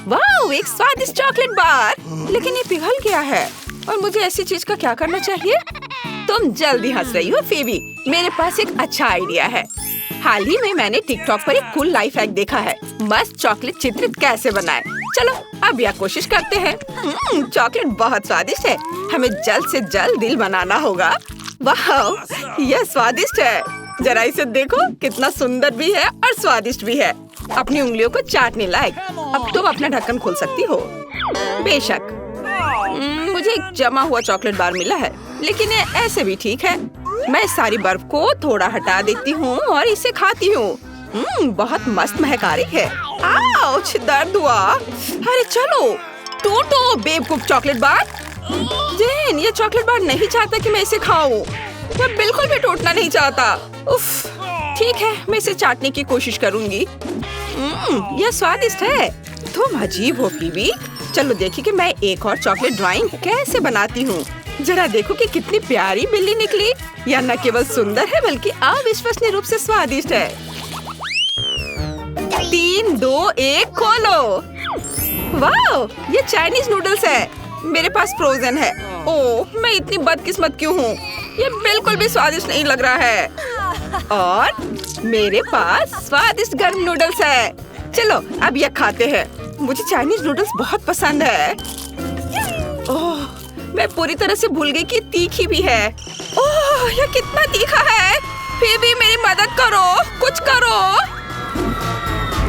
वाह, एक स्वादिष्ट चॉकलेट बार। लेकिन ये पिघल गया है और मुझे ऐसी चीज का क्या करना चाहिए? तुम जल्दी हंस रही हो फेबी। मेरे पास एक अच्छा आइडिया है। हाल ही में मैंने टिकटॉक पर एक कूल लाइफ हैक देखा है। मस्त चॉकलेट चित्र कैसे बनाए। चलो अब यह कोशिश करते हैं। चॉकलेट बहुत स्वादिष्ट है। हमें जल्द से जल्द दिल बनाना होगा। वाह, यह स्वादिष्ट है। जरा इसे देखो, कितना सुंदर भी है और स्वादिष्ट भी है। अपनी उंगलियों को चाटने लायक। अब तुम अपना ढक्कन खोल सकती हो। बेशक। मुझे एक जमा हुआ चॉकलेट बार मिला है, लेकिन ये ऐसे भी ठीक है। मैं सारी बर्फ को थोड़ा हटा देती हूँ और इसे खाती हूँ। बहुत मस्त महक आ रही है। आउच, दर्द हुआ। अरे चलो, टूटो बेवकूफ चॉकलेट बार। जेन, ये चॉकलेट बार नहीं चाहता कि मैं इसे खाऊं। मैं बिल्कुल भी टूटना नहीं चाहता। उफ, ठीक है, मैं इसे चाटने की कोशिश करूंगी। यह स्वादिष्ट है। तुम अजीब हो फीबी। चलो देखिए कि मैं एक और चॉकलेट ड्राइंग कैसे बनाती हूँ। जरा देखो कि कितनी प्यारी बिल्ली निकली। यह न केवल सुंदर है बल्कि अविश्वसनीय रूप से स्वादिष्ट है। 3, 2, 1 खोलो। वाह, ये चाइनीज नूडल्स है। मेरे पास फ्रोजन है। ओह, मैं इतनी बदकिस्मत क्यों हूँ? ये बिल्कुल भी स्वादिष्ट नहीं लग रहा है। और मेरे पास स्वादिष्ट गर्म नूडल्स है। चलो अब यह खाते हैं। मुझे चाइनीज नूडल्स बहुत पसंद है। ओह, मैं पूरी तरह से भूल गई कि तीखी भी है। ओह, यह कितना तीखा है। फिर भी मेरी मदद करो, कुछ करो।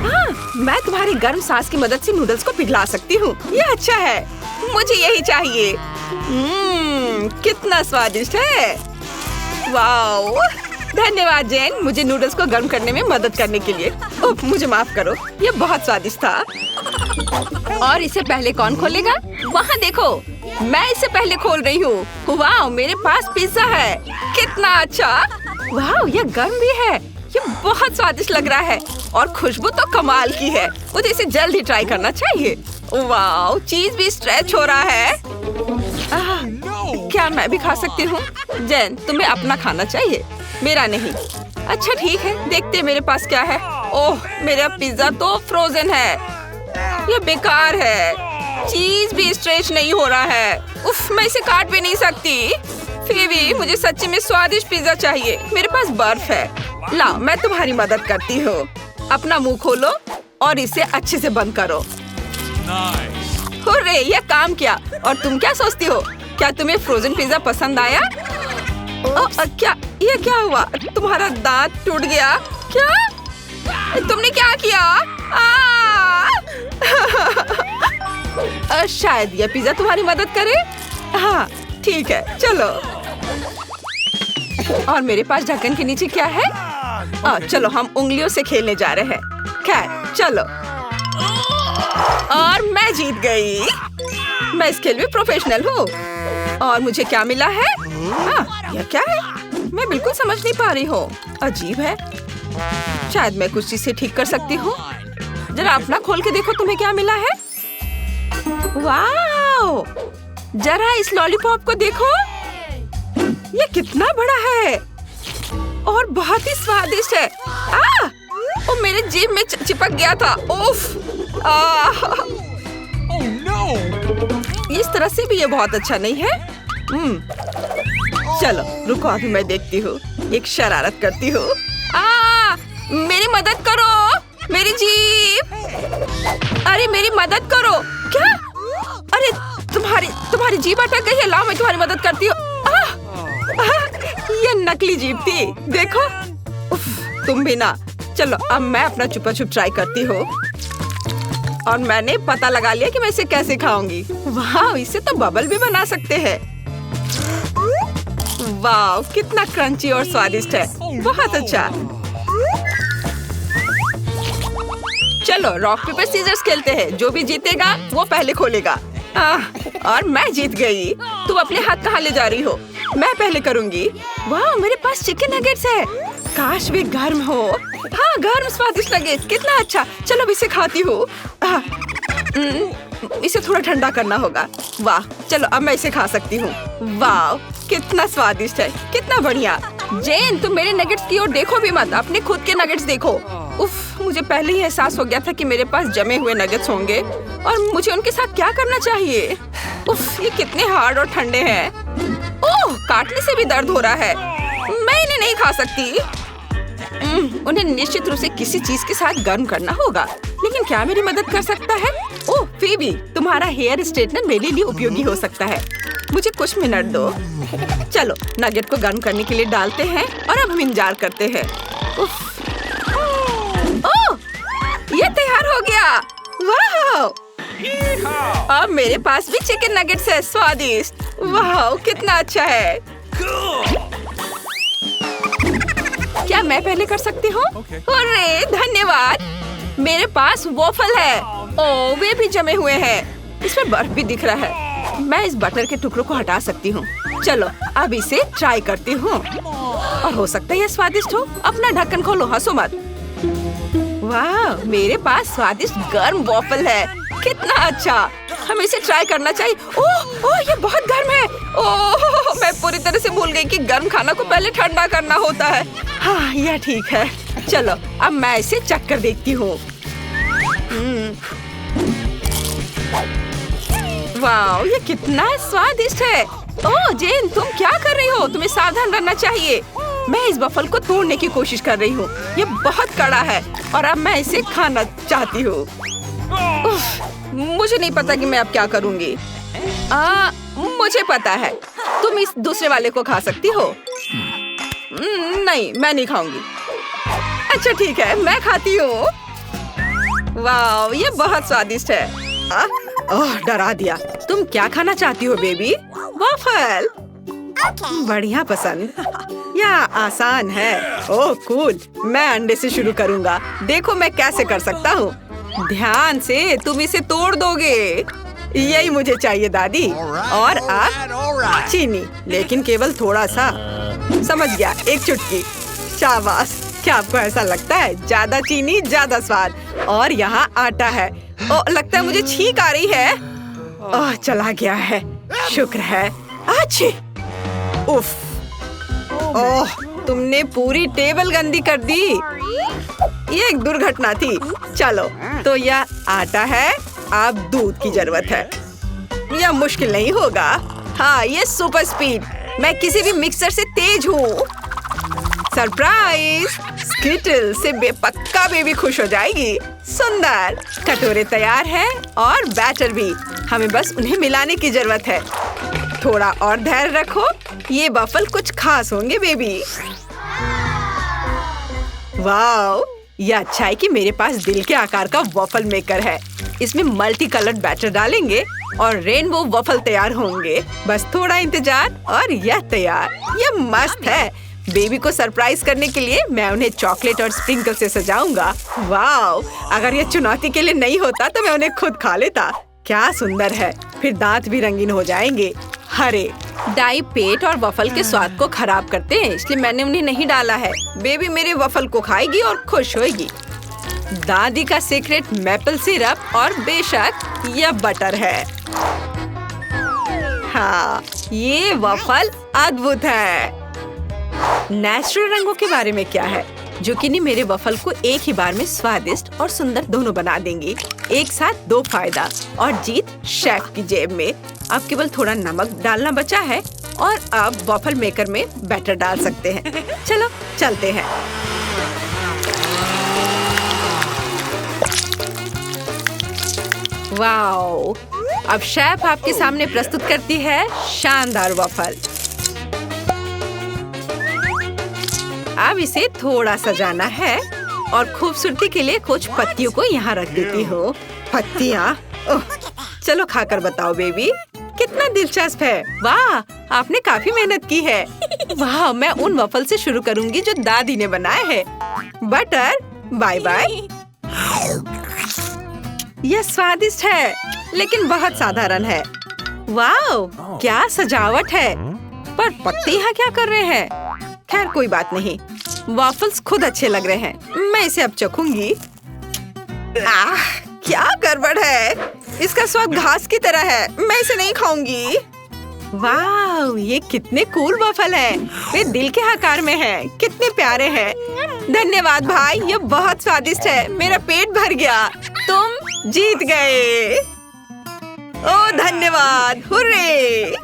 हाँ, मैं तुम्हारी गर्म सांस की मदद से नूडल्स को पिघला सकती हूँ। यह अच्छा है, मुझे यही चाहिए। कितना स्वादिष्ट है। वाओ, धन्यवाद जेन, मुझे नूडल्स को गर्म करने में मदद करने के लिए। ओह, मुझे माफ करो, यह बहुत स्वादिष्ट था। और इसे पहले कौन खोलेगा? वहाँ देखो, मैं इसे पहले खोल रही हूँ। वाह, मेरे पास पिज्जा है। कितना अच्छा। वाह, यह गर्म भी है। ये बहुत स्वादिष्ट लग रहा है और खुशबू तो कमाल की है। मुझे इसे जल्द ही ट्राई करना चाहिए। वाह, चीज भी स्ट्रेच हो रहा है। क्या मैं भी खा सकती हूँ? जैन, तुम्हें अपना खाना चाहिए, मेरा नहीं। अच्छा ठीक है, देखते मेरे पास क्या है। ओह, मेरा पिज्जा तो फ्रोजन है। ये बेकार है। चीज भी स्ट्रेच नहीं हो रहा है। उफ, मैं इसे काट भी नहीं सकती। फिर मुझे सच्ची में स्वादिष्ट पिज्जा चाहिए। मेरे पास बर्फ है। लाओ, मैं तुम्हारी मदद करती हूँ। अपना मुंह खोलो और इसे अच्छे से बंद करो। हुर्रे, ये काम किया। और तुम क्या सोचती हो? क्या तुम्हें फ्रोजन पिज्जा पसंद आया? क्या ये क्या हुआ? तुम्हारा दांत टूट गया क्या? तुमने क्या किया? शायद ये पिज्जा तुम्हारी मदद करे। हाँ ठीक है, चलो। और मेरे पास ढक्कन के नीचे क्या है? चलो हम उंगलियों से खेलने जा रहे हैं। खैर चलो। और मैं जीत गई। मैं इस खेल में प्रोफेशनल हूँ। और मुझे क्या मिला है? यह क्या है? मैं बिल्कुल समझ नहीं पा रही हूँ। अजीब है। शायद मैं कुछ चीज़ से ठीक कर सकती हूँ। जरा अपना खोल के देखो, तुम्हें क्या मिला है? वाओ! जरा इस लॉलीपॉप को देखो। ये कितना बड़ा है और बहुत ही स्वादिष्ट है। वो मेरे जीभ में चिपक गया था। उफ! इस तरह से भी ये बहुत अच्छा नहीं है। चलो रुको, अभी मैं देखती हूँ। एक शरारत करती हूँ। मेरी मदद करो, मेरी जीभ। अरे मेरी मदद करो। क्या? अरे तुम्हारी जीभ अटक गई है। लाओ मैं तुम्हारी मदद करती हूँ। ये नकली जीभ थी, देखो। उफ, तुम भी ना। चलो अब मैं अपना छुपा छुप ट्राई करती हूँ। और मैंने पता लगा लिया कि मैं इसे कैसे खाऊंगी। वाह, इसे तो बबल भी बना सकते हैं। वाह, कितना क्रंची और स्वादिष्ट है। बहुत अच्छा। चलो रॉक पेपर सीजर्स खेलते हैं। जो भी जीतेगा वो पहले खोलेगा। और मैं जीत गई। तुम अपने हाथ कहाँ ले जा रही हो? मैं पहले करूंगी। वाह, मेरे पास चिकन नगेट्स है। काश वे गर्म हो। हाँ, गर्म स्वादिष्ट नगेट्स, कितना अच्छा। चलो अब इसे खाती हूँ। इसे थोड़ा ठंडा करना होगा। वाह, चलो अब मैं इसे खा सकती हूँ। वाह, कितना स्वादिष्ट है, कितना बढ़िया। जेन, तुम मेरे नगेट्स की ओर देखो भी मत, अपने खुद के नगेट्स देखो। उफ, मुझे पहले ही एहसास हो गया था कि मेरे पास जमे हुए नगेट्स होंगे और मुझे उनके साथ क्या करना चाहिए। उफ, ये कितने हार्ड और ठंडे हैं। ओह, काटने से भी दर्द हो रहा है। मैं इन्हें नहीं खा सकती। उन्हें निश्चित रूप से किसी चीज के साथ गर्म करना होगा, लेकिन क्या मेरी मदद कर सकता है? ओह फीबी, तुम्हारा हेयर स्ट्रेटनर मेरे लिए उपयोगी हो सकता है। मुझे कुछ मिनट दो। चलो नगेट को गर्म करने के लिए डालते हैं और अब हम इंतजार करते हैं। उफ। ओह, ये तैयार हो गया। वाह! अब मेरे पास भी चिकन नगेट्स है, स्वादिष्ट। वाह, कितना अच्छा है। क्या मैं पहले कर सकती हूँ? अरे धन्यवाद। मेरे पास वॉफल है। ओह, वे भी जमे हुए हैं। इसमें बर्फ भी दिख रहा है। मैं इस बटर के टुकड़ों को हटा सकती हूँ। चलो अब इसे ट्राई करती हूँ और हो सकता है ये स्वादिष्ट हो। अपना ढक्कन खोलो, हंसो मत। वाह, मेरे पास स्वादिष्ट गर्म वॉफल है। कितना अच्छा, हमें इसे ट्राई करना चाहिए। ओह ओह, ये बहुत गर्म है। ओह, मैं पूरी तरह से भूल गई कि गर्म खाना को पहले ठंडा करना होता है। हाँ, यह ठीक है। चलो अब मैं इसे चख कर देखती हूँ। वाह, ये कितना स्वादिष्ट है। ओह जेन, तुम क्या कर रही हो? तुम्हें सावधान रहना चाहिए। मैं इस वफल को तोड़ने की कोशिश कर रही हूँ। ये बहुत कड़ा है और अब मैं इसे खाना चाहती हूँ। मुझे नहीं पता कि मैं अब क्या करूँगी। मुझे पता है, तुम इस दूसरे वाले को खा सकती हो। नहीं, मैं नहीं खाऊंगी। अच्छा ठीक है, मैं खाती हूँ। वाह, ये बहुत स्वादिष्ट है। ओह, डरा दिया। तुम क्या खाना चाहती हो बेबी? वॉफल। बढ़िया पसंद। यह आसान है। ओह कूल, मैं अंडे से शुरू करूँगा। देखो मैं कैसे कर सकता हूँ। ध्यान से, तुम इसे तोड़ दोगे। यही मुझे चाहिए दादी। और अब चीनी, लेकिन केवल थोड़ा सा। समझ गया, एक चुटकी। शाबाश। क्या आपको ऐसा लगता है? ज्यादा चीनी ज्यादा स्वाद। और यहाँ आटा है। ओह, लगता है मुझे छींक आ रही है। ओह, चला गया है। शुक्र है। अच्छी। उफ। ओह, तुमने पूरी टेबल गंदी कर दी। ये एक दुर्घटना थी। चलो, तो यह आटा है। अब दूध की जरूरत है। यह मुश्किल नहीं होगा। हाँ, ये सुपर स्पीड। मैं किसी भी मिक्सर से तेज हूँ। सरप्राइज! स्किटल से बेपक्का बेबी खुश हो जाएगी। सुंदर। कटोरे तैयार हैं और बैटर भी। हमें बस उन्हें मिलाने की जरूरत है। थोड़ा और धैर्य रखो। ये वफल कुछ खास होंगे बेबी। वाह, ये अच्छा है कि मेरे पास दिल के आकार का वफल मेकर है। इसमें मल्टी कलर्ड बैटर डालेंगे और रेनबो वफल तैयार होंगे। बस थोड़ा इंतजार और यह तैयार। यह मस्त है। बेबी को सरप्राइज करने के लिए मैं उन्हें चॉकलेट और स्प्रिंकल से सजाऊंगा। वाह, अगर यह चुनौती के लिए नहीं होता तो मैं उन्हें खुद खा लेता। क्या सुंदर है। फिर दांत भी रंगीन हो जाएंगे। हरे डाई पेट और वफल के स्वाद को खराब करते हैं, इसलिए मैंने उन्हें नहीं डाला है। बेबी मेरे वफल को खाएगी और खुश होगी। दादी का सीक्रेट मैपल सिरप और बेशक यह बटर है। हाँ, ये वफल अद्भुत है। नेचुरल रंगों के बारे में क्या है? जुकीनी मेरे वफल को एक ही बार में स्वादिष्ट और सुंदर दोनों बना देंगी। एक साथ दो फायदा और जीत शेफ की जेब में। अब केवल थोड़ा नमक डालना बचा है और अब वफल मेकर में बैटर डाल सकते हैं। चलो चलते हैं। वाओ! अब शेफ आपके सामने प्रस्तुत करती है शानदार वफल। अब इसे थोड़ा सजाना है और खूबसूरती के लिए कुछ पत्तियों को यहाँ रख देती हूँ। पत्तियाँ? चलो खाकर बताओ बेबी, कितना दिलचस्प है। वाह, आपने काफी मेहनत की है। वाह, मैं उन वफल से शुरू करूँगी जो दादी ने बनाए हैं। Butter, bye bye. यह स्वादिष्ट है, लेकिन बहुत साधारण है। वाह, क्या सजावट है। पर पत्ते यहाँ क्या कर रहे हैं? खैर कोई बात नहीं, वॉफल्स खुद अच्छे लग रहे हैं। मैं इसे अब चखूंगी। क्या गड़बड़ है। इसका स्वाद घास की तरह है। मैं इसे नहीं खाऊंगी। वाह, ये कितने कूल वफल हैं। वे दिल के आकार में हैं। कितने प्यारे हैं। धन्यवाद भाई, ये बहुत स्वादिष्ट है। मेरा पेट भर गया। तुम जीत गए। ओह धन्यवाद, हुर्रे!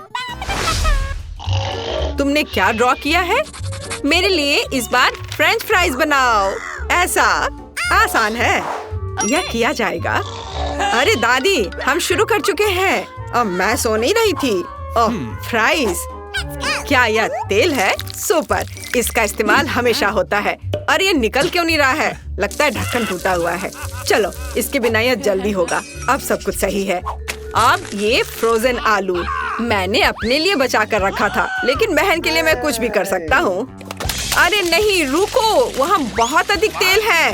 तुमने क्या ड्रॉ किया है? मेरे लिए इस बार फ्रेंच फ्राइज बनाओ। ऐसा आसान है, यह किया जाएगा। अरे दादी, हम शुरू कर चुके हैं। अब मैं सो नहीं रही थी। ओह फ्राइज, क्या यह तेल है? सुपर, इसका इस्तेमाल हमेशा होता है। और ये निकल क्यों नहीं रहा है? लगता है ढक्कन टूटा हुआ है। चलो, इसके बिना यह जल्दी होगा। अब सब कुछ सही है। अब ये फ्रोजन आलू मैंने अपने लिए बचा कर रखा था, लेकिन बहन के लिए मैं कुछ भी कर सकता हूँ। अरे नहीं, रुको, वहाँ बहुत अधिक तेल है।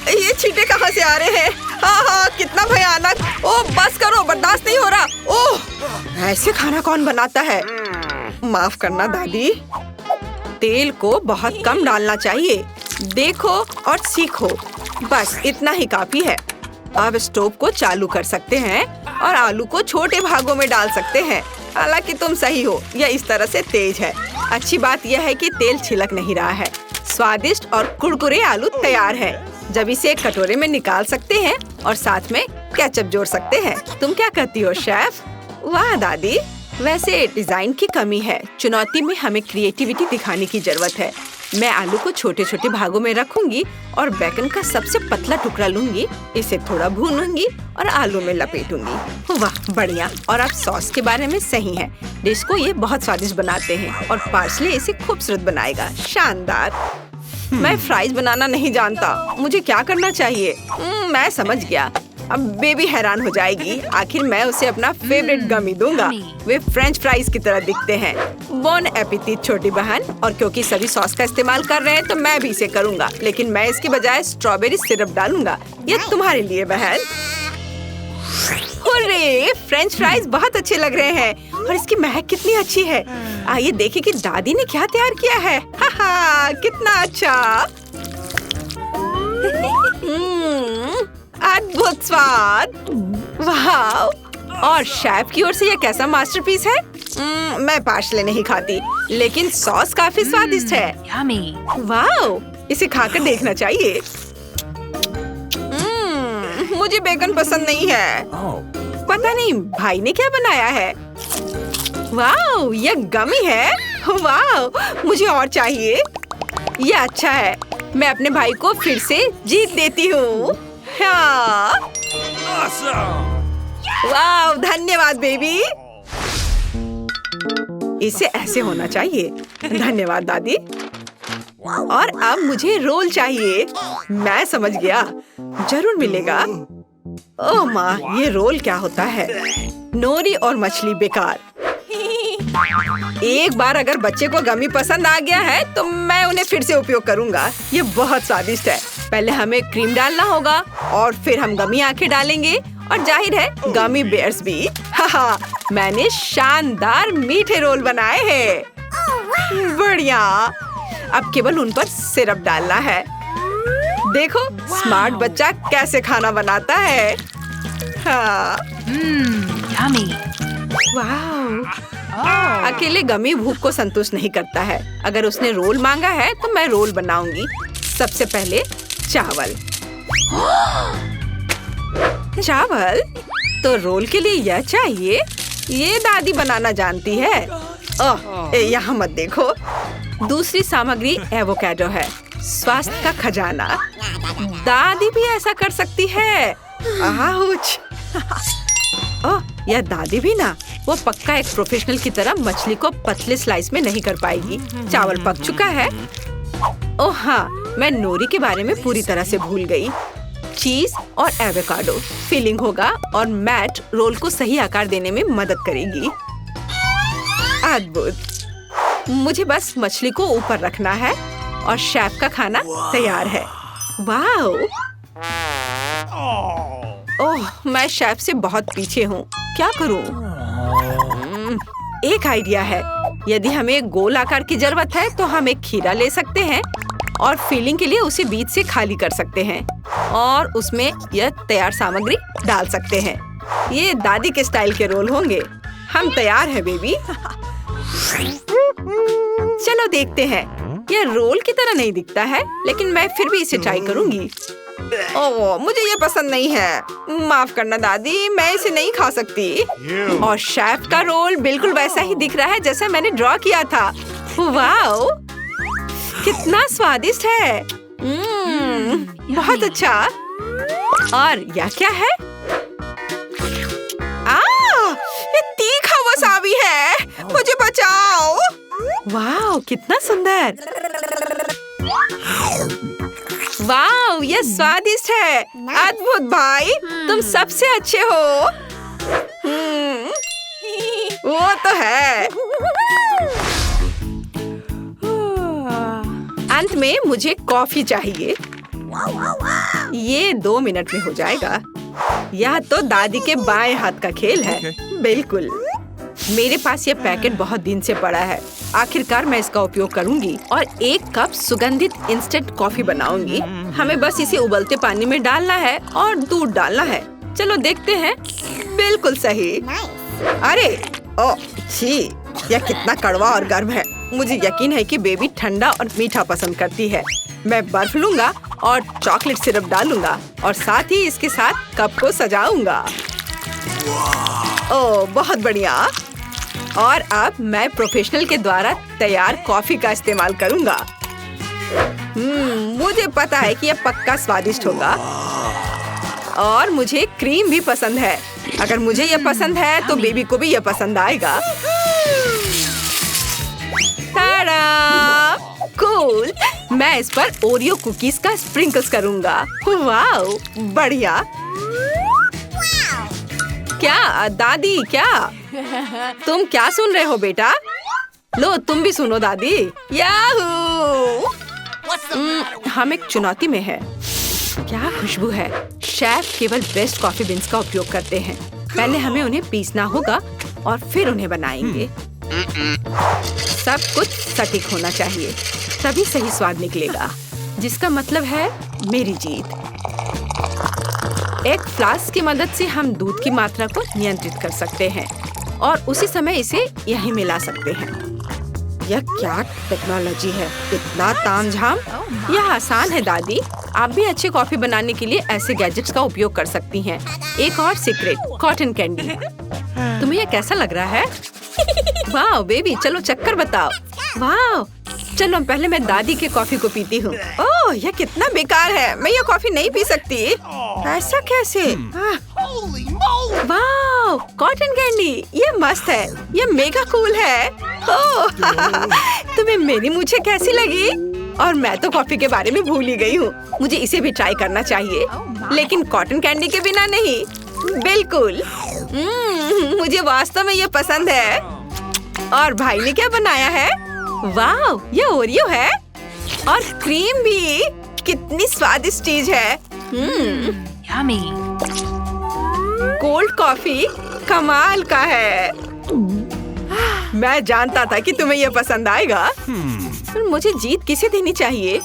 ये छींटे कहाँ से आ रहे हैं? हाँ, कितना भयानक। ओह बस करो, बर्दाश्त नहीं हो रहा। ओह, ऐसे खाना कौन बनाता है? माफ करना दादी। तेल को बहुत कम डालना चाहिए। देखो और सीखो, बस इतना ही काफी है। अब स्टोव को चालू कर सकते हैं और आलू को छोटे भागों में डाल सकते हैं। हालांकि तुम सही हो, यह इस तरह से तेज है। अच्छी बात यह है कि तेल छिलक नहीं रहा है। स्वादिष्ट और कुरकुरे आलू तैयार है। जब इसे एक कटोरे में निकाल सकते हैं और साथ में केचप जोड़ सकते हैं। तुम क्या कहती हो शेफ? वाह दादी, वैसे डिजाइन की कमी है। चुनौती में हमें क्रिएटिविटी दिखाने की जरूरत है। मैं आलू को छोटे छोटे भागों में रखूंगी और बेकन का सबसे पतला टुकड़ा लूंगी। इसे थोड़ा भूनूंगी और आलू में लपेटूंगी। वाह बढ़िया। और आप सॉस के बारे में सही हैं। डिश को ये बहुत स्वादिष्ट बनाते हैं और पार्सले इसे खूबसूरत बनाएगा। शानदार। मैं फ्राइज बनाना नहीं जानता। मुझे क्या करना चाहिए? मैं समझ गया। अब बेबी हैरान हो जाएगी। आखिर मैं उसे अपना फेवरेट गमी दूंगा। वे फ्रेंच फ्राइज की तरह दिखते हैं। बोन एपिटीट छोटी बहन। और क्योंकि सभी सॉस का इस्तेमाल कर रहे हैं तो मैं भी इसे करूंगा, लेकिन मैं इसके बजाय स्ट्रॉबेरी सिरप डालूंगा। ये तुम्हारे लिए बहन। हुर्रे! फ्रेंच फ्राइज बहुत अच्छे लग रहे हैं और इसकी महक कितनी अच्छी है। आइए देखें कि दादी ने क्या तैयार किया है। हा, कितना अच्छा। अद्भुत स्वाद। वाह! और शेफ की ओर से यह कैसा मास्टरपीस है? मैं पार्सले नहीं खाती, लेकिन सॉस काफी स्वादिष्ट है। वाह! इसे खाकर देखना चाहिए। मुझे बेकन पसंद नहीं है। पता नहीं भाई ने क्या बनाया है। वाह! यह गमी है। वाह! मुझे और चाहिए। यह अच्छा है। मैं अपने भाई को फिर से जीत देती हूँ। हाँ। वाह! धन्यवाद बेबी। इसे ऐसे होना चाहिए। धन्यवाद दादी। और अब मुझे रोल चाहिए। मैं समझ गया, जरूर मिलेगा। ओह माँ, ये रोल क्या होता है? नोरी और मछली बेकार। एक बार अगर बच्चे को गमी पसंद आ गया है तो मैं उन्हें फिर से उपयोग करूंगा। ये बहुत स्वादिष्ट है। पहले हमें क्रीम डालना होगा और फिर हम गमी आंखें डालेंगे और जाहिर है गमी बेयर्स भी। हाँ, मैंने शानदार मीठे रोल बनाए हैं। बढ़िया। अब केवल उन पर सिरप डालना है। देखो स्मार्ट बच्चा कैसे खाना बनाता है। हाँ। वाह! अकेले गमी भूख को संतुष्ट नहीं करता है। अगर उसने रोल मांगा है तो मैं रोल बनाऊंगी। सबसे पहले चावल। चावल तो रोल के लिए यह चाहिए। ये दादी बनाना जानती है। ओह, यहाँ मत देखो। दूसरी सामग्री एवोकाडो है, स्वास्थ्य का खजाना। दादी भी ऐसा कर सकती है। आउच! ओह, यह दादी भी ना। वो पक्का एक प्रोफेशनल की तरह मछली को पतले स्लाइस में नहीं कर पाएगी। चावल पक चुका है। ओह हाँ, मैं नोरी के बारे में पूरी तरह से भूल गई। चीज और एवोकाडो फिलिंग होगा और मैट रोल को सही आकार देने में मदद करेगी। अद्भुत। मुझे बस मछली को ऊपर रखना है और शेफ का खाना तैयार है। वाह! ओह, मैं शेफ से बहुत पीछे हूँ। क्या करूँ? एक आइडिया है। यदि हमें गोल आकार की जरूरत है तो हम एक खीरा ले सकते हैं और फिलिंग के लिए उसे बीच से खाली कर सकते हैं और उसमें यह तैयार सामग्री डाल सकते हैं। ये दादी के स्टाइल के रोल होंगे। हम तैयार हैं बेबी। चलो देखते हैं। यह रोल की तरह नहीं दिखता है, लेकिन मैं फिर भी इसे ट्राई करूंगी। ओह, मुझे ये पसंद नहीं है। माफ करना दादी, मैं इसे नहीं खा सकती। और शेफ का रोल बिल्कुल वैसा ही दिख रहा है जैसा मैंने ड्रॉ किया था। वाओ, कितना स्वादिष्ट है। बहुत अच्छा। और यह क्या है? ये तीखा वसाबी है। मुझे बचाओ। वाओ, कितना सुंदर। वाओ, ये स्वादिष्ट है। अद्भुत भाई, तुम सबसे अच्छे हो। वो तो है। अंत में मुझे कॉफी चाहिए। ये 2 मिनट में हो जाएगा। यह तो दादी के बाएं हाथ का खेल है। बिल्कुल। मेरे पास ये पैकेट बहुत दिन से पड़ा है। आखिरकार मैं इसका उपयोग करूंगी और 1 कप सुगंधित इंस्टेंट कॉफी बनाऊंगी। हमें बस इसे उबलते पानी में डालना है और दूध डालना है। चलो देखते हैं। बिल्कुल सही। अरे ओह छी, यह कितना कड़वा और गर्म है। मुझे यकीन है कि बेबी ठंडा और मीठा पसंद करती है। मैं बर्फ लूंगा और चॉकलेट सिरप डालूंगा और साथ ही इसके साथ कप को सजाऊंगा। ओह, बहुत बढ़िया। और अब मैं प्रोफेशनल के द्वारा तैयार कॉफी का इस्तेमाल करूंगा। मुझे पता है कि यह पक्का स्वादिष्ट होगा। और मुझे क्रीम भी पसंद है। अगर मुझे यह पसंद है तो बेबी को भी यह पसंद आएगा। कूल। मैं इस पर ओरियो कुकीज का स्प्रिंकल्स करूंगा। वाओ, बढ़िया। क्या दादी, क्या तुम क्या सुन रहे हो बेटा? लो, तुम भी सुनो दादी। याहू! हम एक चुनौती में है। क्या खुशबू है। शेफ केवल बेस्ट कॉफी बीन्स का उपयोग करते हैं। पहले हमें उन्हें पीसना होगा और फिर उन्हें बनाएंगे। सब कुछ सटीक होना चाहिए, तभी सही स्वाद निकलेगा, जिसका मतलब है मेरी जीत। एक फ्लास्क की मदद से हम दूध की मात्रा को नियंत्रित कर सकते हैं और उसी समय इसे यहीं मिला सकते हैं। यह क्या टेक्नोलॉजी है, इतना तामझाम। यह आसान है दादी। आप भी अच्छे कॉफी बनाने के लिए ऐसे गैजेट्स का उपयोग कर सकती हैं। एक और सीक्रेट, कॉटन कैंडी। तुम्हें यह कैसा लग रहा है? वाह बेबी, चलो चक्कर बताओ। वाह, चलो पहले मैं दादी के कॉफी को पीती हूँ। ओह, यह कितना बेकार है। मैं यह कॉफी नहीं पी सकती। ऐसा कैसे? वाह, कॉटन कैंडी, ये मस्त है। ये मेगा कूल है। ओह, तुम्हें मेरी मूछें कैसी लगी? और मैं तो कॉफी के बारे में भूल ही गई हूँ। मुझे इसे भी ट्राई करना चाहिए, लेकिन कॉटन कैंडी के बिना नहीं। बिल्कुल। मुझे वास्तव में ये पसंद है। और भाई ने क्या बनाया है? वाह, ये ओरियो है और क्रीम भी। कितनी स्वादिष्ट चीज है। Yummy. कोल्ड कॉफी कमाल का है। मैं जानता था कि तुम्हें यह पसंद आएगा। मुझे जीत किसे देनी चाहिए?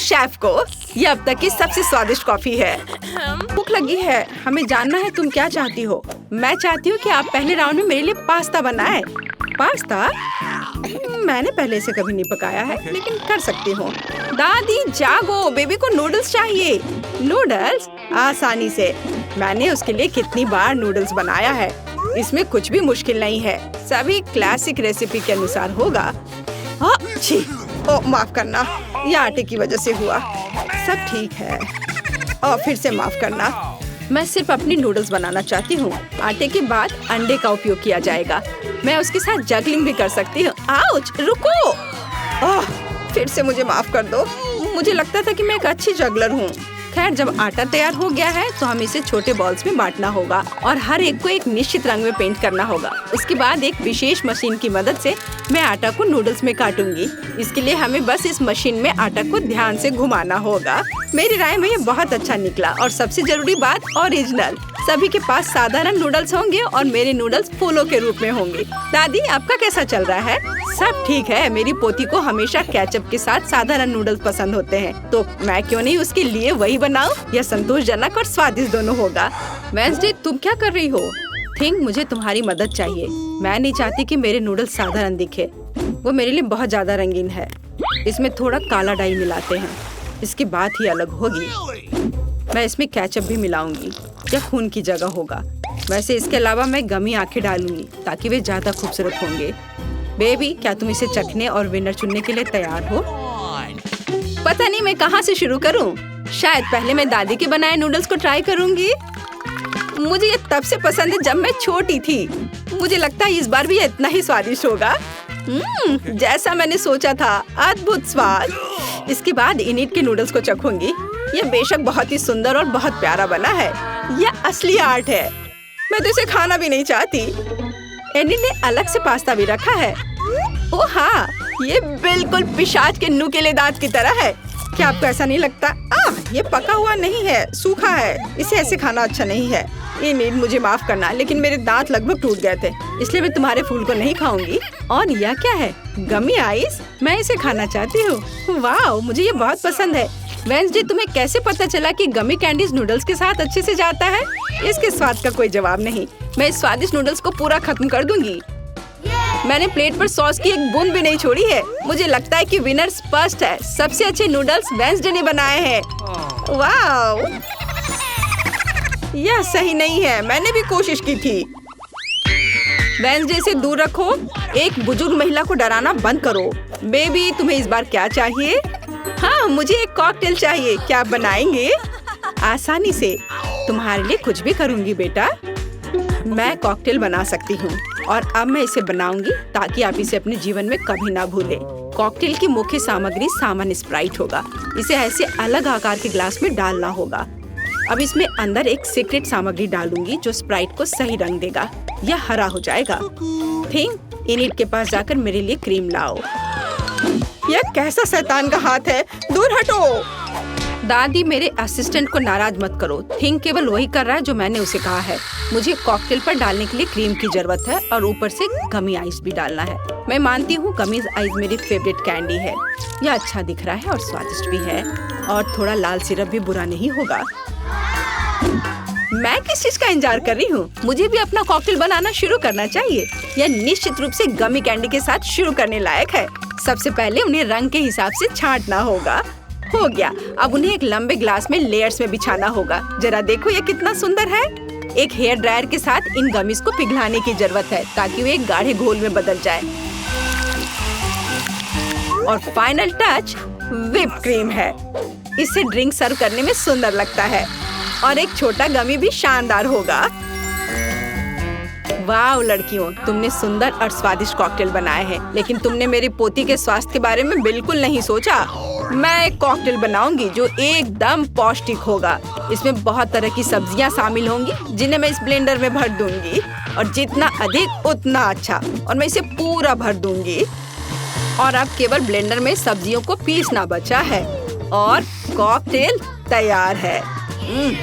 शेफ को। यह अब तक की सबसे स्वादिष्ट कॉफी है। भूख लगी है। हमें जानना है तुम क्या चाहती हो। मैं चाहती हूँ कि आप पहले राउंड में मेरे लिए पास्ता बनाएं। पास्ता? मैंने पहले से कभी नहीं पकाया है, लेकिन कर सकती हूँ। दादी जागो, बेबी को नूडल्स चाहिए। नूडल्स? आसानी से। मैंने उसके लिए कितनी बार नूडल्स बनाया है। इसमें कुछ भी मुश्किल नहीं है। सभी क्लासिक रेसिपी के अनुसार होगा। माफ करना, यह आटे की वजह से हुआ। सब ठीक है। और फिर से माफ करना। मैं सिर्फ अपनी नूडल्स बनाना चाहती हूँ। आटे के बाद अंडे का उपयोग किया जाएगा। मैं उसके साथ जगलिंग भी कर सकती हूँ। आउच, रुको। फिर से मुझे माफ कर दो। मुझे लगता था कि मैं एक अच्छी जगलर हूँ। खैर, जब आटा तैयार हो गया है तो हमें इसे छोटे बॉल्स में बांटना होगा और हर एक को एक निश्चित रंग में पेंट करना होगा। उसके बाद एक विशेष मशीन की मदद से मैं आटा को नूडल्स में काटूंगी। इसके लिए हमें बस इस मशीन में आटा को ध्यान से घुमाना होगा। मेरी राय में ये बहुत अच्छा निकला। और सबसे जरूरी बात, ओरिजिनल। सभी के पास साधारण नूडल्स होंगे और मेरे नूडल्स फूलों के रूप में होंगे। दादी, आपका कैसा चल रहा है? सब ठीक है। मेरी पोती को हमेशा केचप के साथ साधारण नूडल्स पसंद होते हैं, तो मैं क्यों नहीं उसके लिए वही बनाऊं? यह संतोषजनक और स्वादिष्ट दोनों होगा। वेंसडे, तुम क्या कर रही हो? थिंक मुझे तुम्हारी मदद चाहिए। मैं नहीं चाहती कि मेरे नूडल्स साधारण दिखे। वो मेरे लिए बहुत ज्यादा रंगीन है। इसमें थोड़ा काला डाई मिलाते हैं, इसकी बात ही अलग होगी। मैं इसमें केचप भी मिलाऊंगी, या खून की जगह होगा। वैसे इसके अलावा मैं गमी आंखें डालूंगी ताकि वे ज्यादा खूबसूरत होंगे। बेबी, क्या तुम इसे चखने और विनर चुनने के लिए तैयार हो? पता नहीं मैं कहाँ से शुरू करूँ। शायद पहले मैं दादी के बनाए नूडल्स को ट्राई करूंगी। मुझे ये तब से पसंद है जब मैं छोटी थी। मुझे लगता है इस बार भी ये इतना ही स्वादिष्ट होगा। जैसा मैंने सोचा था, अद्भुत स्वाद। इसके बाद इनिट के नूडल्स को चखूंगी। ये बेशक बहुत ही सुंदर और बहुत प्यारा बना है। यह असली आर्ट है। मैं तो इसे खाना भी नहीं चाहती। एनिट ने अलग से पास्ता भी रखा है। ओह हाँ, ये बिल्कुल पिशाच के नुकीले दांत की तरह है। क्या आपको ऐसा नहीं लगता? ये पका हुआ नहीं है, सूखा है। इसे ऐसे खाना अच्छा नहीं है। एनिट, मुझे माफ करना, लेकिन मेरे दांत लगभग टूट गए थे, इसलिए मैं तुम्हारे फूल को नहीं खाऊंगी। और यह क्या है? गमी आइस? मैं इसे खाना चाहती हूँ। वाह, मुझे ये बहुत पसंद है। वेंसडे, तुम्हें कैसे पता चला कि गमी कैंडीज नूडल्स के साथ अच्छे से जाता है? इसके स्वाद का कोई जवाब नहीं। मैं इस स्वादिष्ट नूडल्स को पूरा खत्म कर दूंगी। मैंने प्लेट पर सॉस की एक बूंद भी नहीं छोड़ी है। मुझे लगता है कि विनर स्पष्ट है। सबसे अच्छे नूडल्स वेंसडे ने बनाए हैं। वाह, यह सही नहीं है। मैंने भी कोशिश की थी। वेंसडे से दूर रखो। एक बुजुर्ग महिला को डराना बंद करो। बेबी, तुम्हें इस बार क्या चाहिए? हाँ, मुझे एक कॉकटेल चाहिए। क्या आप बनाएंगे? आसानी से। तुम्हारे लिए कुछ भी करूंगी बेटा। मैं कॉकटेल बना सकती हूँ और अब मैं इसे बनाऊंगी ताकि आप इसे अपने जीवन में कभी ना भूलें। कॉकटेल की मुख्य सामग्री सामान्य स्प्राइट होगा। इसे ऐसे अलग आकार के ग्लास में डालना होगा। अब इसमें अंदर एक सीक्रेट सामग्री डालूंगी जो स्प्राइट को सही रंग देगा। यह हरा हो जाएगा। थिंक, इनिट के पास जाकर मेरे लिए क्रीम लाओ। यह कैसा शैतान का हाथ है? दूर हटो। दादी, मेरे असिस्टेंट को नाराज मत करो। थिंक केवल वही कर रहा है जो मैंने उसे कहा है। मुझे कॉकटेल पर डालने के लिए क्रीम की जरूरत है और ऊपर से गमी आइस भी डालना है। मैं मानती हूँ गमी आइस मेरी फेवरेट कैंडी है। यह अच्छा दिख रहा है और स्वादिष्ट भी है। और थोड़ा लाल सिरप भी बुरा नहीं होगा। मैं किस चीज का इंतजार कर रही हूँ? मुझे भी अपना कॉकटेल बनाना शुरू करना चाहिए। यह निश्चित रूप से गमी कैंडी के साथ शुरू करने लायक है। सबसे पहले उन्हें रंग के हिसाब से छांटना होगा। हो गया। अब उन्हें एक लंबे ग्लास में लेयर्स में बिछाना होगा। जरा देखो ये कितना सुंदर है। एक हेयर ड्रायर के साथ इन गमीज को पिघलाने की जरूरत है ताकि वे एक गाढ़े घोल में बदल जाए। और फाइनल टच व्हिप क्रीम है। इससे ड्रिंक सर्व करने में सुंदर लगता है और एक छोटा गमी भी शानदार होगा। वाह लड़कियों, तुमने सुंदर और स्वादिष्ट कॉकटेल बनाए हैं, लेकिन तुमने मेरी पोती के स्वास्थ्य के बारे में बिल्कुल नहीं सोचा। मैं एक कॉकटेल बनाऊंगी जो एकदम पौष्टिक होगा। इसमें बहुत तरह की सब्जियां शामिल होंगी जिन्हें मैं इस ब्लेंडर में भर दूंगी। और जितना अधिक उतना अच्छा। और मैं इसे पूरा भर दूंगी। और अब केवल ब्लेंडर में सब्जियों को पीसना बचा है और कॉकटेल तैयार है।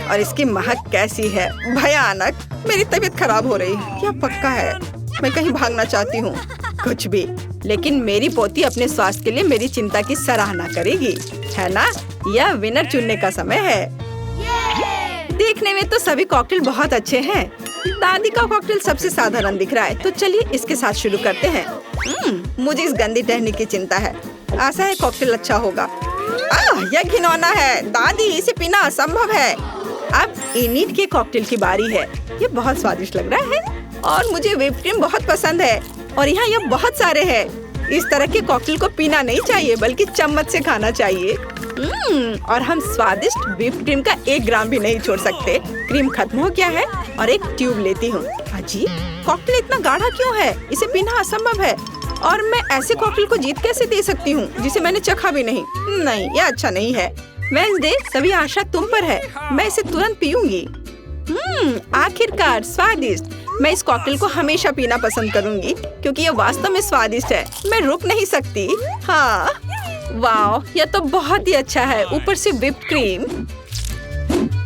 और इसकी महक कैसी है? भयानक। मेरी तबीयत खराब हो रही है। क्या पक्का है? मैं कहीं भागना चाहती हूँ। कुछ भी, लेकिन मेरी पोती अपने स्वास्थ्य के लिए मेरी चिंता की सराहना करेगी, है ना? यह विनर चुनने का समय है। देखने में तो सभी कॉकटेल बहुत अच्छे हैं। दादी का कॉकटेल सबसे साधारण दिख रहा है, तो चलिए इसके साथ शुरू करते हैं। मुझे इस गंदी टहनी की चिंता है। आशा है कॉकटेल अच्छा होगा। यह घिनौना है। दादी, इसे पीना असंभव है। अब इनिट के कॉकटेल की बारी है। ये बहुत स्वादिष्ट लग रहा है और मुझे व्हिप क्रीम बहुत पसंद है। और यहाँ यह बहुत सारे हैं। इस तरह के कॉकटेल को पीना नहीं चाहिए बल्कि चम्मच से खाना चाहिए। और हम स्वादिष्ट व्हिप क्रीम का 1 ग्राम भी नहीं छोड़ सकते। क्रीम खत्म हो गया है और एक ट्यूब लेती हूँ। अजी, कॉकटेल इतना गाढ़ा क्यों है? इसे पीना असंभव है। और मैं ऐसे कॉकटेल को जीत कैसे दे सकती हूँ जिसे मैंने चखा भी नहीं? नहीं, यह अच्छा नहीं है। वेंसडे, सभी आशा तुम पर है। मैं इसे तुरंत पीऊंगी। आखिरकार स्वादिष्ट। मैं इस कॉकटेल को हमेशा पीना पसंद करूंगी क्योंकि यह वास्तव में स्वादिष्ट है। मैं रुक नहीं सकती। हाँ, वाह, यह तो बहुत ही अच्छा है। ऊपर से व्हिप क्रीम।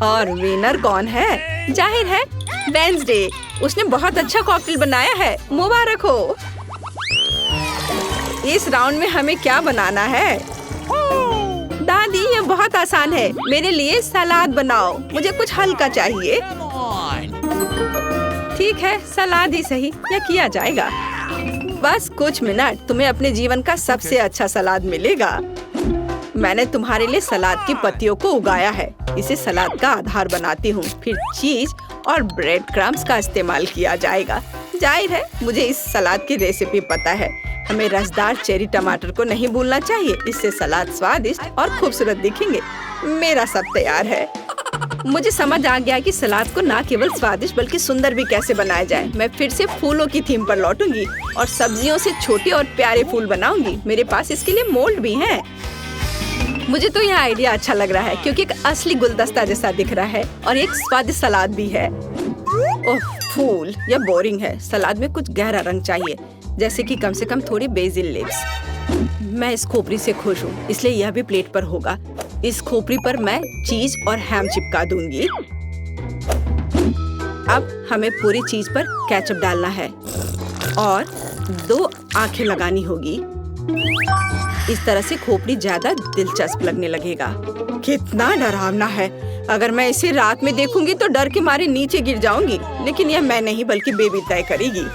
और विनर कौन है? जाहिर है वेंसडे। उसने बहुत अच्छा कॉकटेल बनाया है। मुबारक हो। इस राउंड में हमें क्या बनाना है? दादी, ये बहुत आसान है। मेरे लिए सलाद बनाओ। मुझे कुछ हल्का चाहिए। ठीक है, सलाद ही सही, यह किया जाएगा। बस कुछ मिनट, तुम्हें अपने जीवन का सबसे अच्छा सलाद मिलेगा। मैंने तुम्हारे लिए सलाद की पत्तियों को उगाया है। इसे सलाद का आधार बनाती हूँ। फिर चीज और ब्रेड क्रम्स का इस्तेमाल किया जाएगा। जाहिर है, मुझे इस सलाद की रेसिपी पता है। हमें रसदार चेरी टमाटर को नहीं भूलना चाहिए। इससे सलाद स्वादिष्ट और खूबसूरत दिखेंगे। मेरा सब तैयार है। मुझे समझ आ गया कि सलाद को न केवल स्वादिष्ट बल्कि सुंदर भी कैसे बनाया जाए। मैं फिर से फूलों की थीम पर लौटूंगी और सब्जियों से छोटे और प्यारे फूल बनाऊंगी। मेरे पास इसके लिए मोल्ड भी हैं। मुझे तो यह आइडिया अच्छा लग रहा है क्योंकि एक असली गुलदस्ता जैसा दिख रहा है और एक स्वादिष्ट सलाद भी है। ओह फूल, यह बोरिंग है। सलाद में कुछ गहरा रंग चाहिए, जैसे कि कम से कम थोड़ी बेसिल लीव्स। मैं इस खोपड़ी से खुश हूँ, इसलिए यह भी प्लेट पर होगा। इस खोपड़ी पर मैं चीज और हैम चिपका दूंगी। अब हमें पूरी चीज पर केचप डालना है और 2 आंखें लगानी होगी। इस तरह से खोपड़ी ज्यादा दिलचस्प लगने लगेगा। कितना डरावना है। अगर मैं इसे रात में देखूंगी तो डर के मारे नीचे गिर जाऊंगी। लेकिन यह मैं नहीं बल्कि बेबी तय करेगी।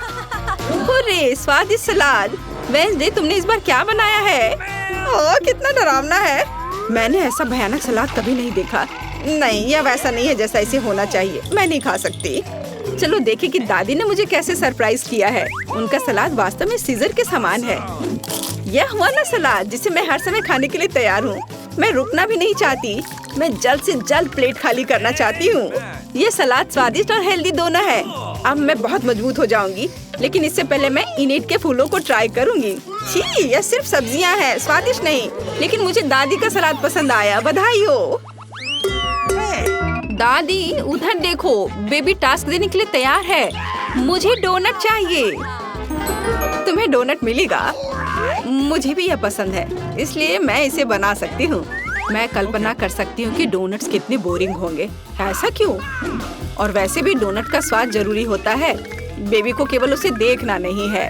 हुर्रे, स्वादिष्ट सलाद। वेंसडे, तुमने इस बार क्या बनाया है? ओह, कितना डरावना है। मैंने ऐसा भयानक सलाद कभी नहीं देखा। नहीं, यह वैसा नहीं है जैसा इसे होना चाहिए। मैं नहीं खा सकती। चलो देखें कि दादी ने मुझे कैसे सरप्राइज किया है। उनका सलाद वास्तव में सीजर के समान है। यह हुआ ना सलाद जिसे मैं हर समय खाने के लिए तैयार हूँ। मैं रुकना भी नहीं चाहती। मैं जल्द से जल्द प्लेट खाली करना चाहती हूँ। ये सलाद स्वादिष्ट और हेल्दी दोनों है। अब मैं बहुत मजबूत हो जाऊंगी, लेकिन इससे पहले मैं इनेट के फूलों को ट्राई करूंगी। छी, यह सिर्फ सब्जियां हैं, स्वादिष्ट नहीं। लेकिन मुझे दादी का सलाद पसंद आया। बधाई हो दादी। उधर देखो, बेबी टास्क देने के लिए तैयार है। मुझे डोनट चाहिए। तुम्हें डोनट मिलेगा। मुझे भी यह पसंद है, इसलिए मैं इसे बना सकती हूँ। मैं कल्पना कर सकती हूँ कि डोनट्स कितने बोरिंग होंगे। ऐसा क्यों? और वैसे भी डोनट का स्वाद जरूरी होता है। बेबी को केवल उसे देखना नहीं है।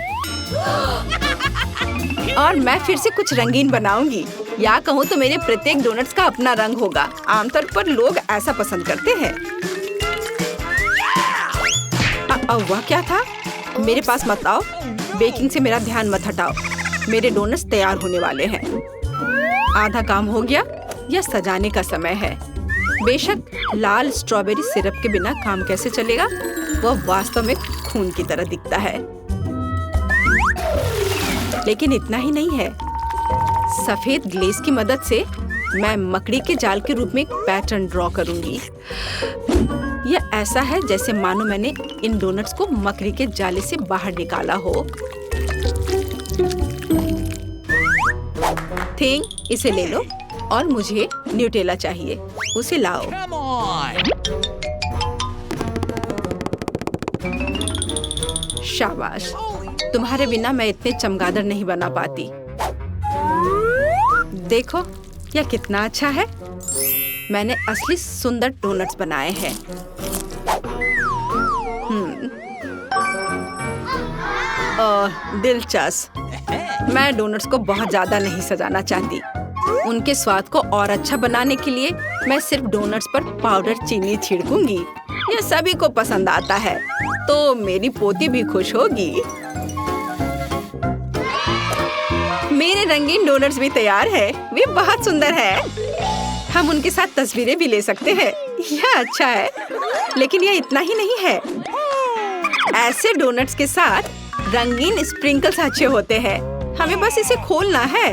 और मैं फिर से कुछ रंगीन बनाऊंगी। या कहूँ तो मेरे प्रत्येक डोनट्स का अपना रंग होगा। आमतौर पर लोग ऐसा पसंद करते हैं। वह क्या था? मेरे पास मत आओ। बेकिंग से मेरा ध्यान मत हटाओ। मेरे डोनट्स तैयार होने वाले हैं। आधा काम हो गया। यह सजाने का समय है। बेशक लाल स्ट्रॉबेरी सिरप के बिना काम कैसे चलेगा? वह वास्तव में खून की तरह दिखता है। लेकिन इतना ही नहीं है। सफेद ग्लेज की मदद से मैं मकड़ी के जाल के रूप में एक पैटर्न ड्रॉ करूंगी। यह ऐसा है जैसे मानो मैंने इन डोनट्स को मकड़ी के जाले से बाहर निकाला हो। थिंग, इसे ले लो। और मुझे न्यूटेला चाहिए, उसे लाओ। शाबाश। तुम्हारे बिना मैं इतने चमगादड़ नहीं बना पाती। देखो, यह कितना अच्छा है। मैंने असली सुंदर डोनट्स बनाए हैं। दिलचस्प। मैं डोनट्स को बहुत ज्यादा नहीं सजाना चाहती। उनके स्वाद को और अच्छा बनाने के लिए मैं सिर्फ डोनट्स पर पाउडर चीनी छिड़कूंगी। यह सभी को पसंद आता है, तो मेरी पोती भी खुश होगी। मेरे रंगीन डोनट्स भी तैयार है। वे बहुत सुंदर है। हम उनके साथ तस्वीरें भी ले सकते हैं। यह अच्छा है। लेकिन यह इतना ही नहीं है। ऐसे डोनट्स के साथ रंगीन स्प्रिंकल्स अच्छे होते हैं। हमें बस इसे खोलना है।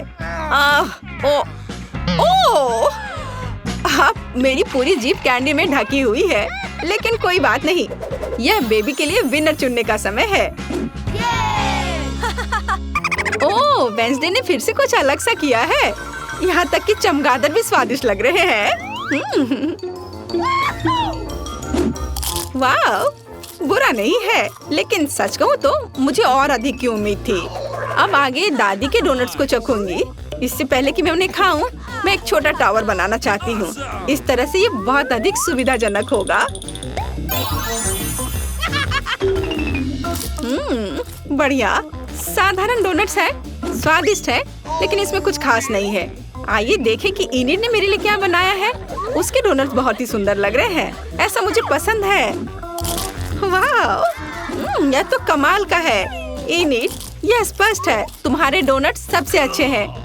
अब मेरी पूरी जीभ कैंडी में ढकी हुई है। लेकिन कोई बात नहीं। यह बेबी के लिए विनर चुनने का समय है। ओह, वेंसडे ने फिर से कुछ अलग सा किया है। यहाँ तक कि चमगादड़ भी स्वादिष्ट लग रहे हैं। वाह, बुरा नहीं है। लेकिन सच कहूँ तो मुझे और अधिक की उम्मीद थी। अब आगे दादी के डोनट्स को चखूंगी। इससे पहले कि मैं उन्हें खाऊं, मैं एक छोटा टावर बनाना चाहती हूँ। इस तरह से ये बहुत अधिक सुविधाजनक होगा। बढ़िया। साधारण डोनट्स है, स्वादिष्ट है, लेकिन इसमें कुछ खास नहीं है। आइए देखें कि इनिड ने मेरे लिए क्या बनाया है। उसके डोनट्स बहुत ही सुंदर लग रहे हैं। ऐसा मुझे पसंद है। वाह, यह तो कमाल का है। इनिट, यह स्पष्ट है तुम्हारे डोनट सबसे अच्छे हैं।